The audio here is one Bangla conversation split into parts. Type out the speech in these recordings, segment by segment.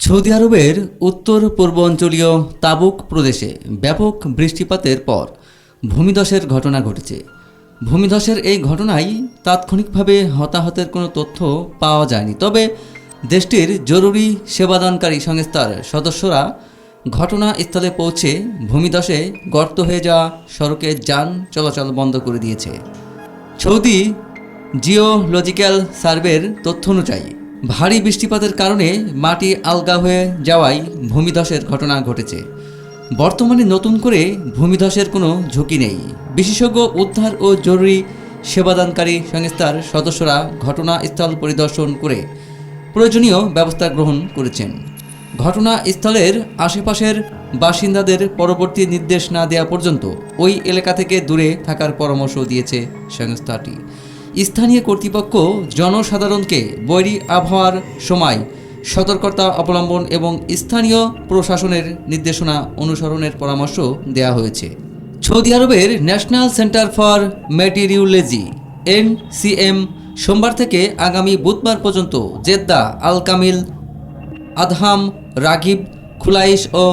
সৌদি আরবের উত্তর পূর্বাঞ্চলীয় তাবুক প্রদেশে ব্যাপক বৃষ্টিপাতের পর ভূমিধসের ঘটনা ঘটেছে। ভূমিধসের এই ঘটনায় তাৎক্ষণিকভাবে হতাহতের কোনো তথ্য পাওয়া যায়নি, তবে দেশটির জরুরি সেবাদানকারী সংস্থার সদস্যরা ঘটনাস্থলে পৌঁছে ভূমিধসে গর্ত হয়ে যাওয়া সড়কে যান চলাচল বন্ধ করে দিয়েছে। সৌদি জিওলজিক্যাল সার্ভের তথ্য অনুযায়ী ভারী বৃষ্টিপাতের কারণে মাটি আলগা হয়ে যাওয়ায় ভূমিধসের ঘটনা ঘটেছে। বর্তমানে নতুন করে ভূমিধসের কোনো ঝুঁকি নেই। বিশেষজ্ঞ উদ্ধার ও জরুরি সেবাদানকারী সংস্থার সদস্যরা ঘটনাস্থল পরিদর্শন করে প্রয়োজনীয় ব্যবস্থা গ্রহণ করেছেন। ঘটনাস্থলের আশেপাশের বাসিন্দাদের পরবর্তী নির্দেশ না দেওয়া পর্যন্ত ওই এলাকা থেকে দূরে থাকার পরামর্শ দিয়েছে সংস্থাটি। স্থানীয় কর্তৃপক্ষ জনসাধারণকে বৈরী আবহাওয়ার সময় সতর্কতা অবলম্বন এবং স্থানীয় প্রশাসনের নির্দেশনা অনুসরণের পরামর্শ দেওয়া হয়েছে। সৌদি আরবের ন্যাশনাল সেন্টার ফর মেটিরিওলজি (NCM) সোমবার থেকে আগামী বুধবার পর্যন্ত জেদ্দা, আল কামিল, আদহাম, রাগিব, খুলাইশ ও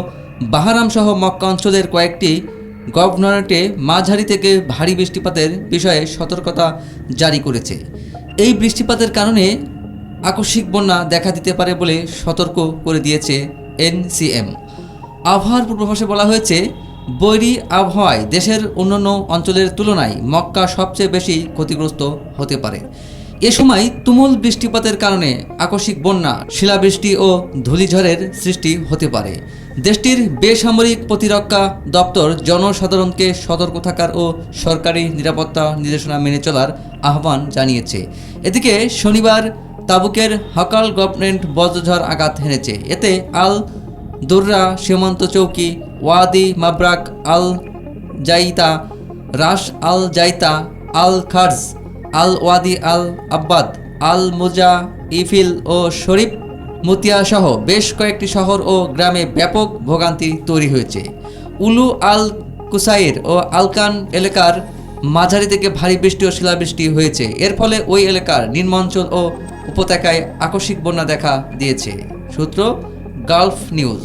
বাহারাম সহ মক্কা অঞ্চলের কয়েকটি গভর্নরেটে মাঝারি থেকে ভারী বৃষ্টিপাতের বিষয়ে সতর্কতা জারি করেছে। এই বৃষ্টিপাতের কারণে আকস্মিক বন্যা দেখা দিতে পারে বলে সতর্ক করে দিয়েছে NCM। আবহাওয়ার পূর্বাভাসে বলা হয়েছে, বৈরী আবহাওয়ায় দেশের অন্যান্য অঞ্চলের তুলনায় মক্কা সবচেয়ে বেশি ক্ষতিগ্রস্ত হতে পারে। এ সময় তুমুল বৃষ্টিপাতের কারণে আকস্মিক বন্যা, শিলাবৃষ্টি ও ধূলিঝড়ের সৃষ্টি হতে পারে। দেশটির বেসামরিক প্রতিরক্ষা দপ্তর জনসাধারণকে সতর্ক থাকার ও সরকারি নিরাপত্তা নির্দেশনা মেনে চলার আহ্বান জানিয়েছে। এদিকে শনিবার তাবুকের হকাল গভর্নমেন্ট বজ্রঝড় আঘাত হেনেছে। এতে আল দুররা সীমান্ত চৌকি, ওয়াদি মাবরাক, আল জাইতা, রাস আল জাইতা, আল খার্জ, আল ওয়াদি আল আব্বাদ, আল মুজা ইফিল ও শরীফ মুতিয়া সহ বেশ কয়েকটি শহর ও গ্রামে ব্যাপক ভোগান্তি তৈরি হয়েছে। উলু আল কুসাইর ও আলকান এলাকার মাঝারি থেকে ভারী বৃষ্টি ও শিলাবৃষ্টি হয়েছে। এর ফলে ওই এলাকার নিম্নাঞ্চল ও উপত্যকায় আকস্মিক বন্যা দেখা দিয়েছে। সূত্র গালফ নিউজ।